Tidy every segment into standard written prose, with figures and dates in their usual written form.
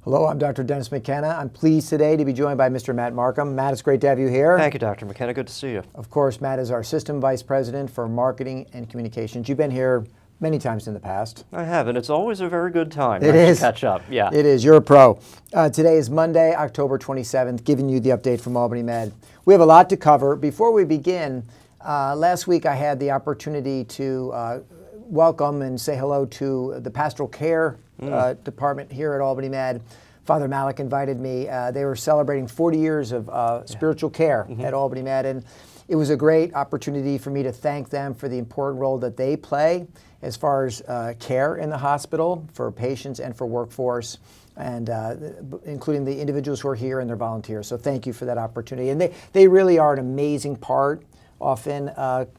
Hello, I'm Dr. Dennis McKenna. I'm pleased today to be joined by Mr. Matt Markham. Matt, it's great to have you here. Thank you, Dr. McKenna. Good to see you. Of course, Matt is our System Vice President for Marketing and Communications. You've been here many times in the past. I have, and it's always a very good time to catch up. Yeah. It is. You're a pro. Today is Monday, October 27th, giving you the update from Albany Med. We have a lot to cover. Before we begin, last week I had the opportunity to welcome and say hello to the pastoral care department here at Albany Med. Father Malik invited me. They were celebrating 40 years of spiritual care at Albany Med, and it was a great opportunity for me to thank them for the important role that they play as far as care in the hospital for patients and for workforce, and including the individuals who are here and their volunteers. So thank you for that opportunity. And they really are an amazing part often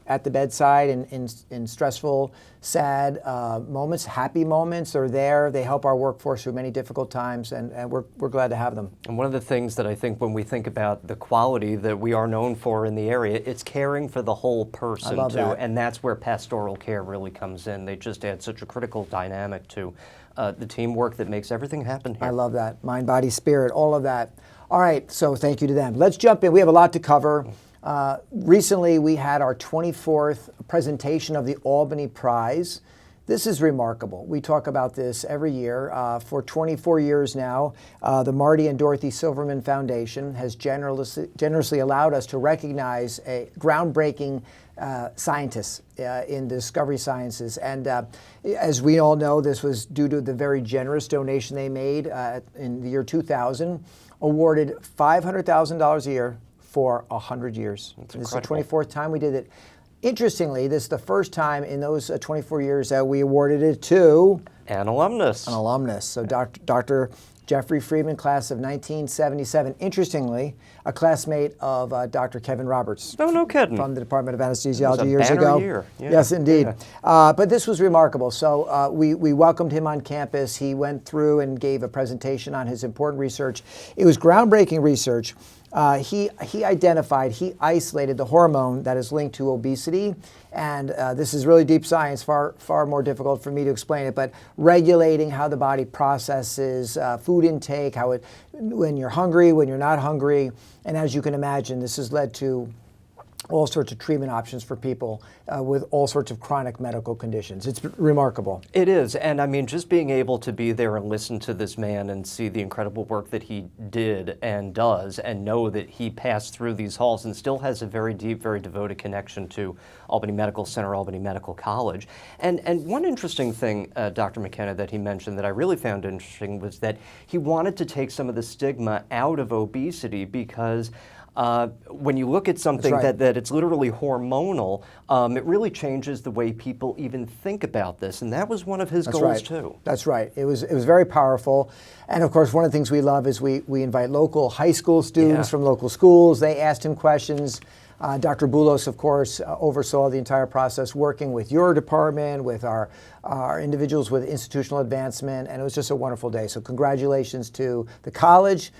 at the bedside in stressful, sad moments, happy moments. They're there. They help our workforce through many difficult times, and we're glad to have them. And one of the things that I think when we think about the quality that we are known for in the area, it's caring for the whole person, I love too. that. And that's where pastoral care really comes in. They just add such a critical dynamic to the teamwork that makes everything happen here. I love that. Mind, body, spirit, all of that. All right, so thank you to them. Let's jump in. We have a lot to cover. Recently, we had our 24th presentation of the Albany Prize. This is remarkable. We talk about this every year. For 24 years now, the Marty and Dorothy Silverman Foundation has generously allowed us to recognize a groundbreaking scientists in the discovery sciences. And as we all know, this was due to the very generous donation they made in the year 2000, awarded $500,000 a year for 100 years. This is the 24th time we did it. Interestingly, this is the first time in those 24 years that we awarded it to an alumnus. An alumnus. So Dr. Jeffrey Friedman, class of 1977. Interestingly, a classmate of Dr. Kevin Roberts. Oh, no kidding. From the Department of Anesthesiology It was a years banner ago. Year. Yeah. Yes, indeed. Yeah. But this was remarkable. So we welcomed him on campus. He went through and gave a presentation on his important research. It was groundbreaking research. He isolated the hormone that is linked to obesity, and this is really deep science, far more difficult for me to explain it, but regulating how the body processes food intake, when you're hungry, when you're not hungry, and as you can imagine, this has led to all sorts of treatment options for people with all sorts of chronic medical conditions. It's remarkable. It is, and I mean, just being able to be there and listen to this man and see the incredible work that he did and does, and know that he passed through these halls and still has a very deep, very devoted connection to Albany Medical Center, Albany Medical College. And one interesting thing, Dr. McKenna, that he mentioned that I really found interesting was that he wanted to take some of the stigma out of obesity, because when you look at something that it's literally hormonal, it really changes the way people even think about this, and that was one of his goals too. That's right. It was very powerful, and of course, one of the things we love is we invite local high school students from local schools. They asked him questions. Dr. Boulos, of course, oversaw the entire process, working with your department, with our individuals with institutional advancement, and it was just a wonderful day. So congratulations to the college.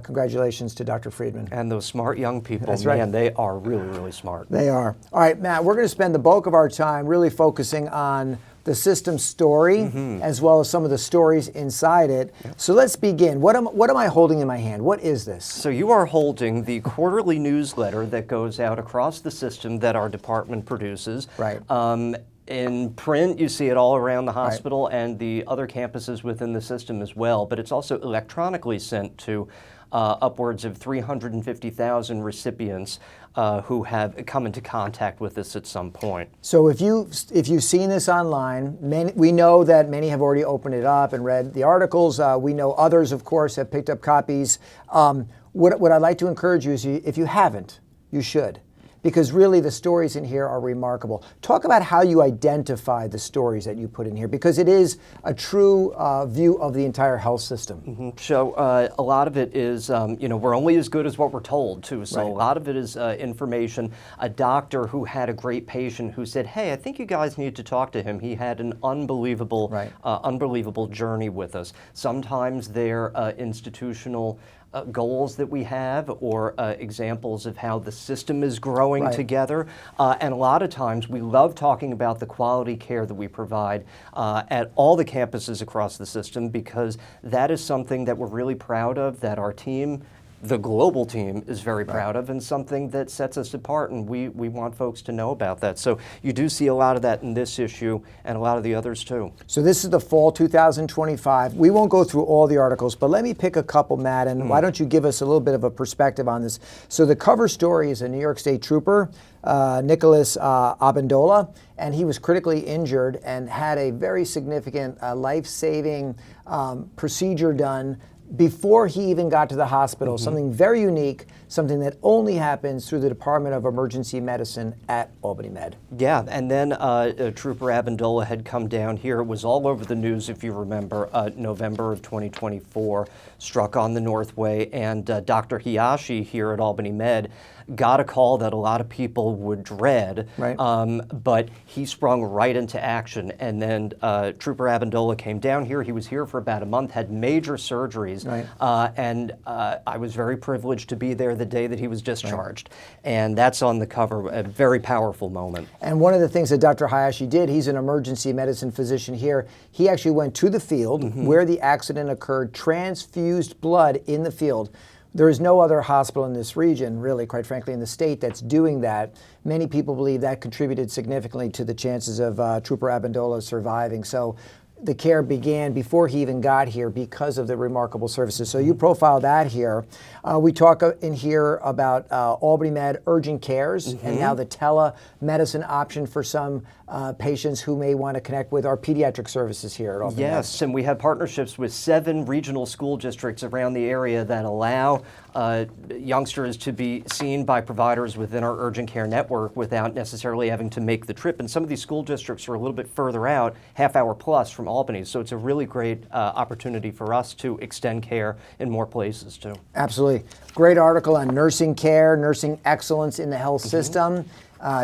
Congratulations to Dr. Friedman. And those smart young people, That's man, right. They are really, really smart. They are. All right, Matt, we're going to spend the bulk of our time really focusing on the system story, as well as some of the stories inside it. So let's begin. What am I holding in my hand? What is this? So you are holding the quarterly newsletter that goes out across the system that our department produces. Right. In print, you see it all around the hospital and the other campuses within the system as well, but it's also electronically sent to upwards of 350,000 recipients who have come into contact with this at some point. So if you've seen this online, we know that many have already opened it up and read the articles. We know others, of course, have picked up copies. What I'd like to encourage you is, if you haven't, you should. Because really the stories in here are remarkable. Talk about how you identify the stories that you put in here, because it is a true view of the entire health system. So a lot of it is, we're only as good as what we're told, too. So a lot of it is information. A doctor who had a great patient who said, hey, I think you guys need to talk to him. He had an unbelievable, unbelievable journey with us. Sometimes they're institutional goals that we have or examples of how the system is growing Right. together. And a lot of times we love talking about the quality care that we provide at all the campuses across the system, because that is something that we're really proud of, that our team, the global team, is very proud of, and something that sets us apart, and we want folks to know about that. So you do see a lot of that in this issue and a lot of the others too. So this is the fall 2025. We won't go through all the articles, but let me pick a couple, Matt, and why don't you give us a little bit of a perspective on this. So the cover story is a New York State trooper, Nicholas Amendola, and he was critically injured and had a very significant life-saving procedure done before he even got to the hospital, something very unique, something that only happens through the Department of Emergency Medicine at Albany Med. Yeah, and then Trooper Amendola had come down here. It was all over the news, if you remember, November of 2024, struck on the Northway, and Dr. Hiyashi here at Albany Med got a call that a lot of people would dread, Right. But he sprung right into action. And then Trooper Amendola came down here. He was here for about a month, had major surgeries, Right. and I was very privileged to be there the day that he was discharged. Right. And that's on the cover, a very powerful moment. And one of the things that Dr. Hayashi did, he's an emergency medicine physician here. He actually went to the field where the accident occurred, transfused blood in the field. There is no other hospital in this region, really, quite frankly, in the state that's doing that. Many people believe that contributed significantly to the chances of Trooper Amendola surviving. So the care began before he even got here because of the remarkable services. So you profile that here. We talk in here about Albany Med urgent cares and now the telemedicine option for some patients who may want to connect with our pediatric services here at Albany Med. Yes, and we have partnerships with 7 regional school districts around the area that allow youngsters to be seen by providers within our urgent care network without necessarily having to make the trip. And some of these school districts are a little bit further out, half hour plus from Albany. So it's a really great opportunity for us to extend care in more places too. Absolutely. Great article on nursing care, nursing excellence in the health system.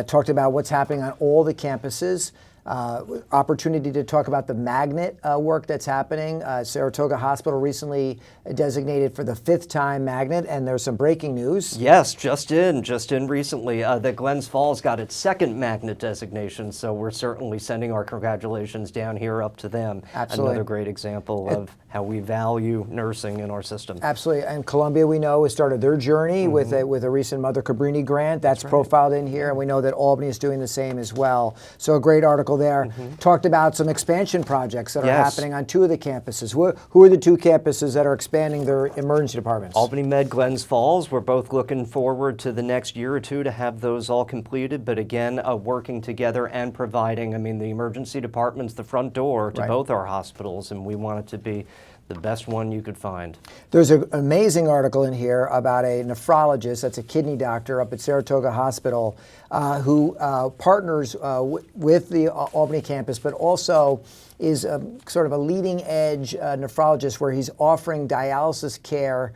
Talked about what's happening on all the campuses. Opportunity to talk about the magnet work that's happening. Saratoga Hospital recently designated for the 5th time magnet, and there's some breaking news. Yes, just in recently that Glens Falls got its 2nd magnet designation, so we're certainly sending our congratulations down here up to them. Absolutely. Another great example of how we value nursing in our system. Absolutely. And Columbia, we know, has started their journey with a recent Mother Cabrini grant. That's profiled in here, and we know that Albany is doing the same as well. So a great article there. Talked about some expansion projects that are happening on 2 of the campuses. Who are the 2 campuses that are expanding their emergency departments? Albany Med, Glens Falls. We're both looking forward to the next year or 2 to have those all completed. But again, working together and providing, I mean, the emergency department's the front door to both our hospitals, and we want it to be the best one you could find. There's an amazing article in here about a nephrologist, that's a kidney doctor up at Saratoga Hospital, who partners with the Albany campus, but also is sort of a leading edge nephrologist where he's offering dialysis care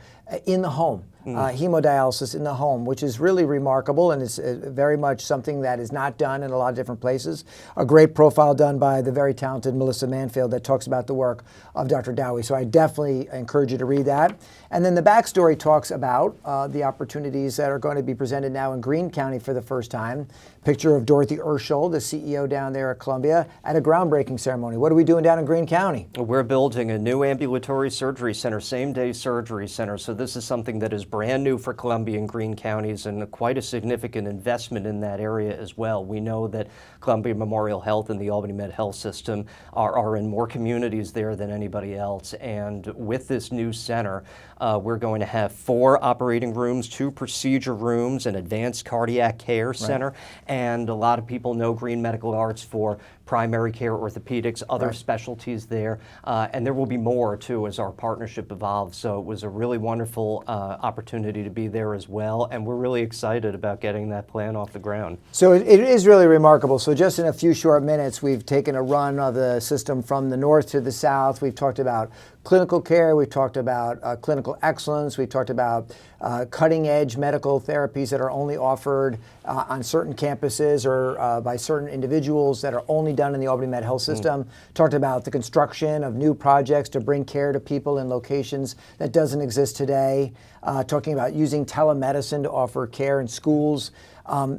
in the home. Hemodialysis in the home, which is really remarkable, and it's very much something that is not done in a lot of different places. A great profile done by the very talented Melissa Manfield that talks about the work of Dr. Dowie. So I definitely encourage you to read that. And then the backstory talks about the opportunities that are going to be presented now in Greene County for the first time. Picture of Dorothy Urschel, the CEO down there at Columbia, at a groundbreaking ceremony. What are we doing down in Greene County? We're building a new ambulatory surgery center, same-day surgery center. So this is something that is brand new for Columbia and Greene counties, and quite a significant investment in that area as well. We know that Columbia Memorial Health and the Albany Med Health System are in more communities there than anybody else. And with this new center, we're going to have 4 operating rooms, 2 procedure rooms, an advanced cardiac care center, and a lot of people know Greene Medical Arts for primary care, orthopedics, other specialties there, and there will be more too as our partnership evolves. So it was a really wonderful opportunity to be there as well, and we're really excited about getting that plan off the ground. So it is really remarkable. So just in a few short minutes, we've taken a run of the system from the north to the south. We've talked about clinical care, we've talked about clinical excellence, we've talked about cutting-edge medical therapies that are only offered on certain campuses or by certain individuals that are only done in the Albany Med Health System. talked about the construction of new projects to bring care to people in locations that doesn't exist today, talking about using telemedicine to offer care in schools.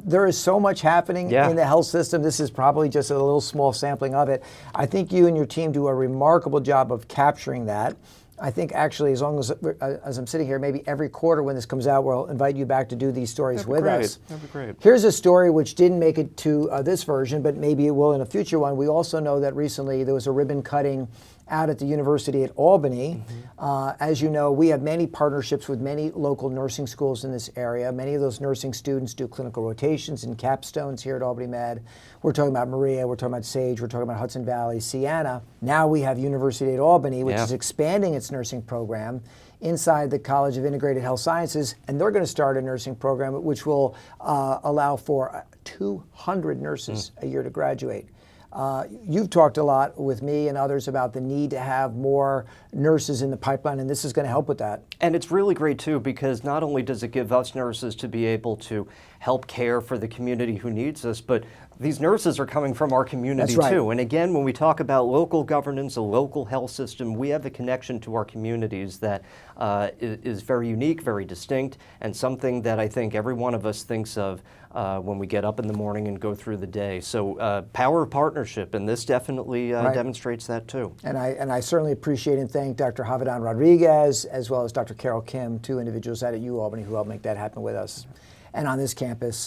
There is so much happening in the health system. This is probably just a little small sampling of it. I think you and your team do a remarkable job of capturing that. I think actually, as long as I'm sitting here, maybe every quarter when this comes out, we'll invite you back to do these stories with us. That'd be great. Here's a story which didn't make it to this version, but maybe it will in a future one. We also know that recently there was a ribbon cutting out at the University at Albany. As you know, we have many partnerships with many local nursing schools in this area. Many of those nursing students do clinical rotations and capstones here at Albany Med. We're talking about Maria, we're talking about Sage, we're talking about Hudson Valley, Sienna. Now we have University at Albany, which is expanding its nursing program inside the College of Integrated Health Sciences, and they're going to start a nursing program which will allow for 200 nurses a year to graduate. You've talked a lot with me and others about the need to have more nurses in the pipeline, and this is going to help with that. And it's really great, too, because not only does it give us nurses to be able to help care for the community who needs us, but these nurses are coming from our community, too. And again, when we talk about local governance, a local health system, we have a connection to our communities that is very unique, very distinct, and something that I think every one of us thinks of when we get up in the morning and go through the day. So power of partnership, and this definitely demonstrates that, too. And I certainly appreciate and thank Dr. Havadan Rodriguez, as well as Dr. Carol Kim, two individuals out at UAlbany who helped make that happen with us. And on this campus,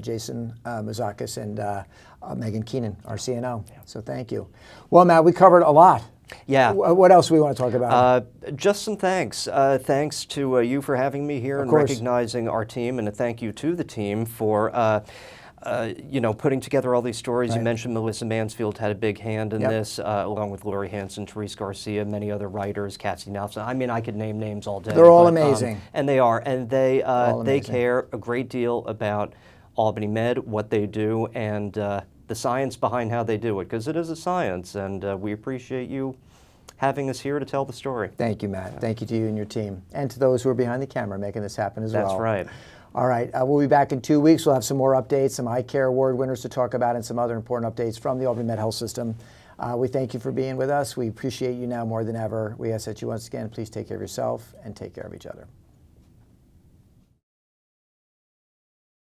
Jason Mazakis and Megan Keenan, our CNO. So thank you. Well, Matt, we covered a lot. Yeah. What else do we want to talk about? Just some thanks. Thanks to you for having me here and recognizing our team, and a thank you to the team for putting together all these stories. You mentioned Melissa Mansfield had a big hand in this, along with Lori Hanson, Therese Garcia, many other writers, Cassie Nelson. I mean, I could name names all day. They're all amazing. And they are. And they care a great deal about Albany Med, what they do, and the science behind how they do it, because it is a science, and we appreciate you having us here to tell the story. Thank you, Matt. Thank you to you and your team, and to those who are behind the camera making this happen as well. That's right. All right, we'll be back in 2 weeks. We'll have some more updates, some Eye Care Award winners to talk about, and some other important updates from the Albany Med Health System. We thank you for being with us. We appreciate you now more than ever. We ask that you once again, please take care of yourself and take care of each other.